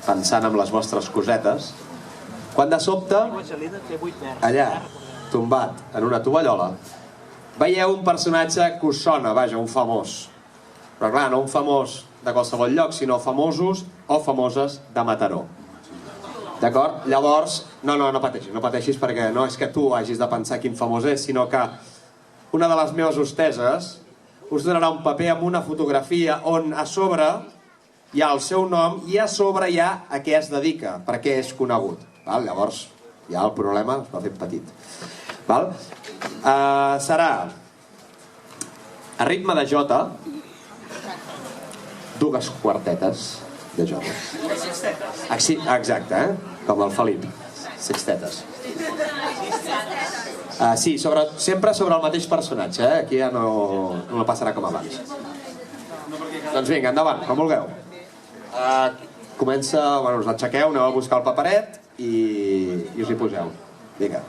pensant en les vostres cosetes, quan de sobte, allà, tombat en una tovallola, veieu un personatge que us sona, vaja, un famós. Però clar, no un famós de qualsevol lloc, sinó famosos o famoses de Mataró. D'acord? Llavors, no pateixis perquè no és que tu hagis de pensar quin famós és, sinó que una de les meves hosteses us donarà un paper amb una fotografia on a sobre hi ha el seu nom i a sobre hi ha a què es dedica, per què és conegut. Llavors, ja el problema es va fent petit. Serà a ritme de jota, 2 quartetes de jota. Exacte, com el Felip. Sextetes. Sí, sempre sobre el mateix personatge, aquí ja no passarà com abans. Doncs vinga, endavant, com vulgueu. Comença, us aixequeu, aneu a buscar el paperet i us hi poseu. Vinga.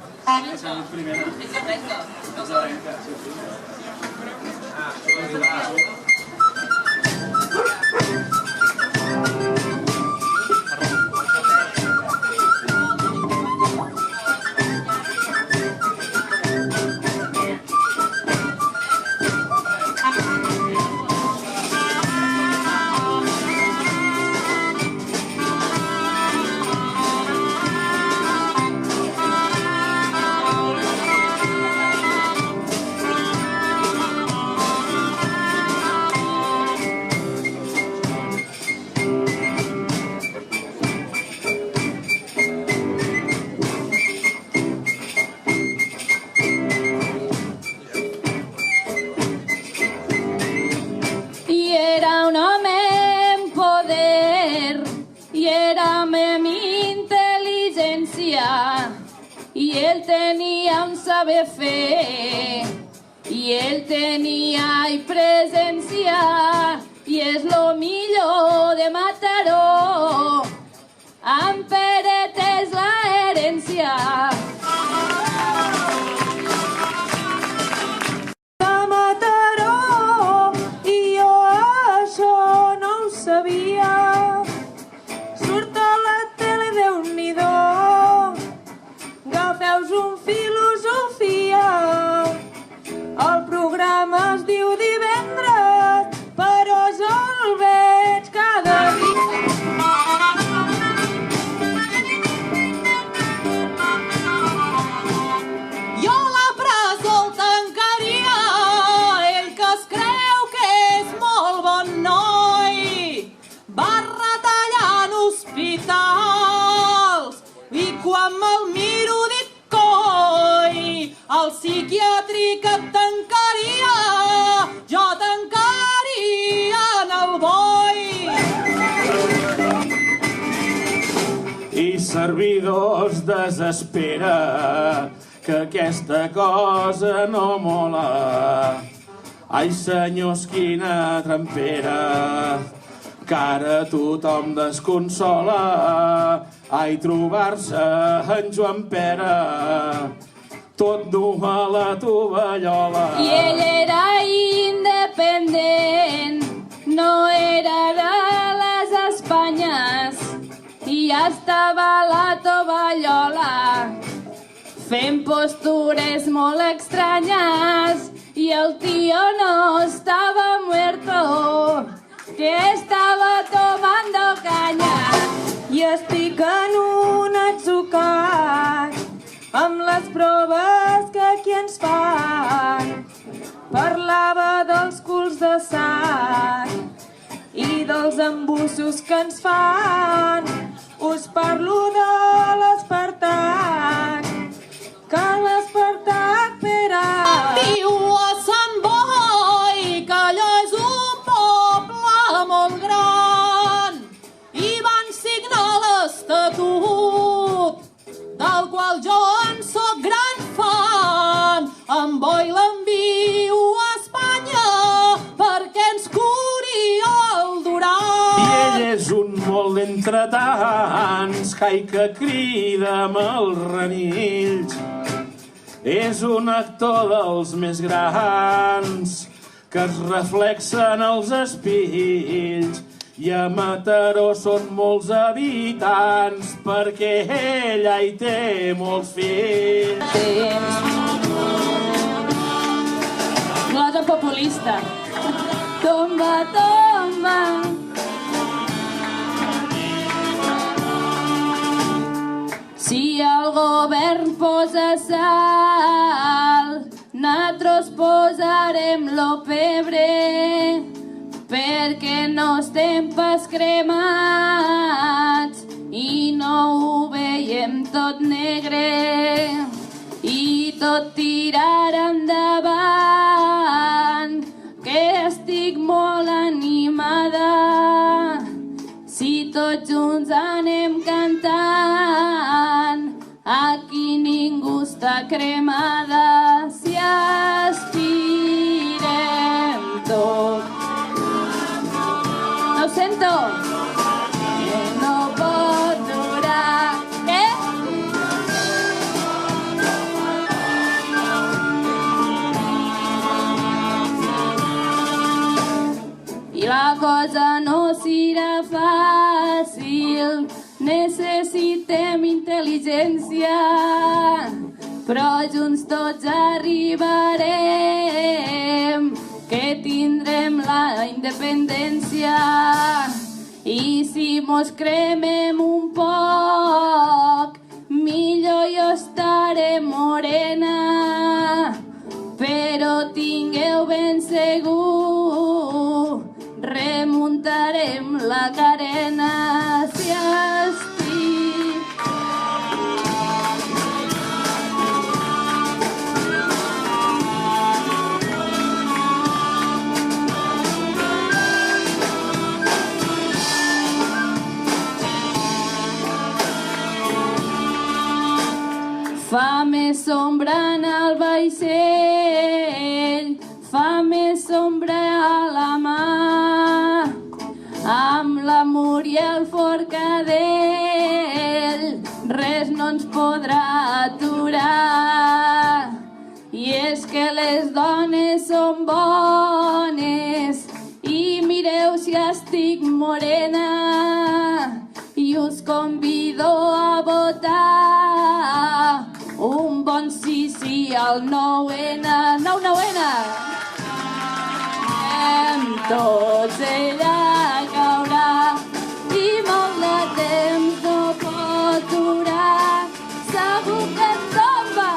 Y él tenía un saber fe, y él tenía presencia, y es lo millor de Mataró. En Peret és la herència. De Mataró, i jo això no ho sabia. Surt a la tele, Déu-n'hi-do. Agafeu-vos un filosofia. El programa es diu Divendres, però jo el veig cada dia. Jo a la presó el tancaria, ell que es creu que és molt bon noi. Va retallant hospitals i quan me'l miro dic coi, el psiquiàtric et tancaria, jo tancaria en el boi. I servidors desespera que aquesta cosa no mola. Ai senyors, quina trampera, que ara tothom desconsola. Ai, trobar-se en Joan Pere, tot nu a la tovallola. I ell era independent, no era de les Espanyes, i ja estava a la tovallola, fent postures molt estranyes, i el tio no estava muerto, que estava tomando caña. I estic en un atzucac amb les proves que aquí ens fan. Parlava dels culs de sac i dels embussos que ens fan. Us parlo de l'Espartac, que l'Espartac Pere viu a Sant Boi, que allò és un poble molt gran, i van signar l'Estatut, del qual jo en soc gran fan. En Boi l'envio a Espanya perquè ens curi el Duran. I ell és un molt d'entretants, cai que crida amb els renills. És un actor dels més grans, que es reflexen els espills I a Mataró són molts habitants perquè ella hi té molts fills. Glosa populista. Tomba, tomba. Si el govern posa sal, nosaltres posarem lo pebre, perquè no estem pas cremats i no ho veiem tot negre i tot tirar endavant, que estic molt animada. Si tots junts anem cantant, aquí ningú està cremada. Si estirem tot. No ho sento. Que no pot durar. Què? I la cosa no serà fàcil, necessitem intel·ligència, però junts tots arribarem, que tindrem la independència. I si mos cremem un poc, millor jo estaré morena, però tingueu ben segur, remuntarem la carena. Si estic. Fa més sombra en el vaixell, fa més sombra a la mà, amb l'amor i el forcadell res no ens podrà aturar. I és que les dones són bones i mireu si estic morena, i us convido a votar un bon sí al 9-N. 9-9-N! Tots ella caurà i molt de temps no pot durar. Segur que tomba,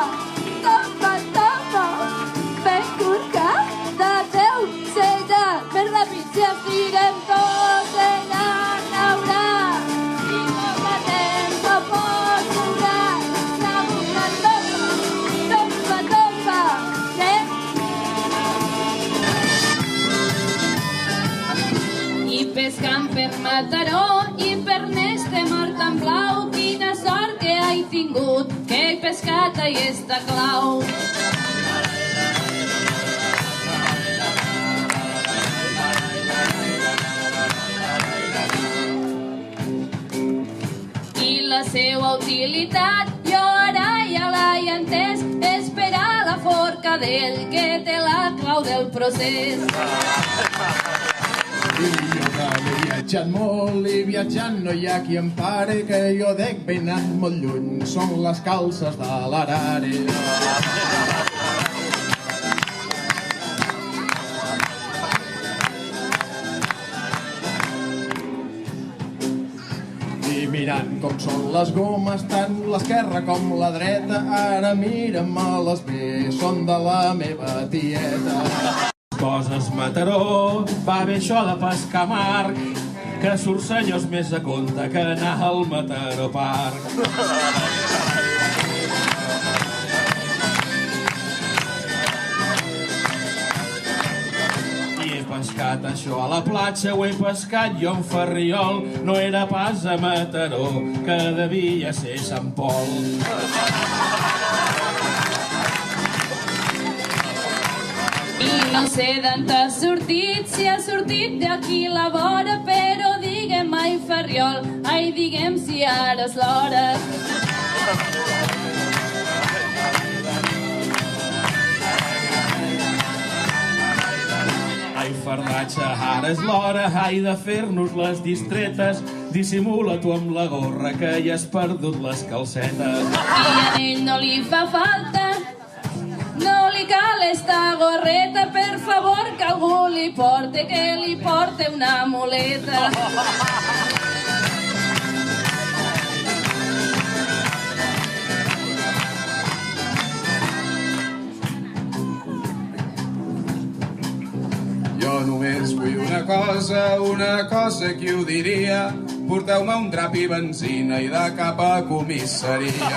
tomba, tomba, ben corcada, Déu cega, més ràpid si estirem tots ella caurà i molt de temps no pot durar. Segur que tomba, tomba, tomba, i pescant per Mataró i per Neste Mar tan blau, quina sort que he tingut, que he pescat aquesta clau. I la seva utilitat jo ara ja l'he entès, esperar la forcadell que té la clau del procés. I jo que m'he viatjat molt i viatjant no hi ha qui em pare, que jo dec ben anat molt lluny, són les calces de l'Arare. I mirant com són les gomes, tant l'esquerra com la dreta, ara mira'm a les bé, són de la meva tieta. Coses Mataró, va bé això de pescar Marc, que surt senyors més a compte que anar al Mataró Park. I he pescat això a la platja, ho he pescat jo en Ferriol, no era pas a Mataró, que devia ser Sant Pol. No sé d'on ha sortit, si ha sortit d'aquí la vora, però digue'm ai Ferriol, ai digue'm si ara és l'hora. Ai i fardatge. Ara és l'hora, ai, de fer-nos les distretes. Dissimula tu amb la gorra que hi has perdut les calcetes. I a ell no li fa falta, no li cal esta gorreta, per favor que algú li porte, que li porte una muleta. Jo només vull una cosa, qui ho diria? Porteu-me un drap i benzina i de cap a comissaria.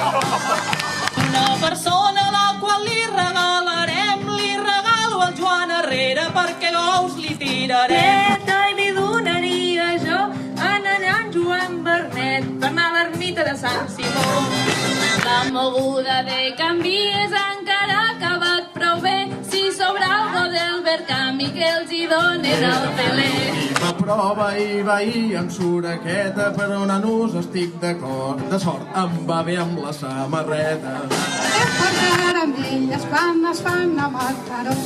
Una persona a la qual li regalo al Joan Herrera perquè ous li tirarem. Neta, i li donaria jo a en Joan Bernet per anar a l'ermita de Sant Simó. La moguda de canvies encara ha acabat prou bé, si sobra algo del Verkami que els hi donen al Pelé. I m'aprova i va ahir amb suraqueta, però nanos estic d'acord, de sort em va bé amb la samarreta. Que parlar amb elles quan es fan a Mataró.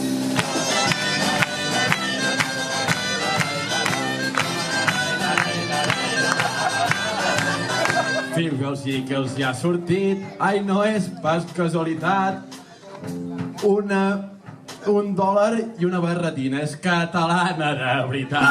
Fil-los i que els hi ha sortit, ai, no és pas casualitat, $1 i una barretina és catalana de veritat.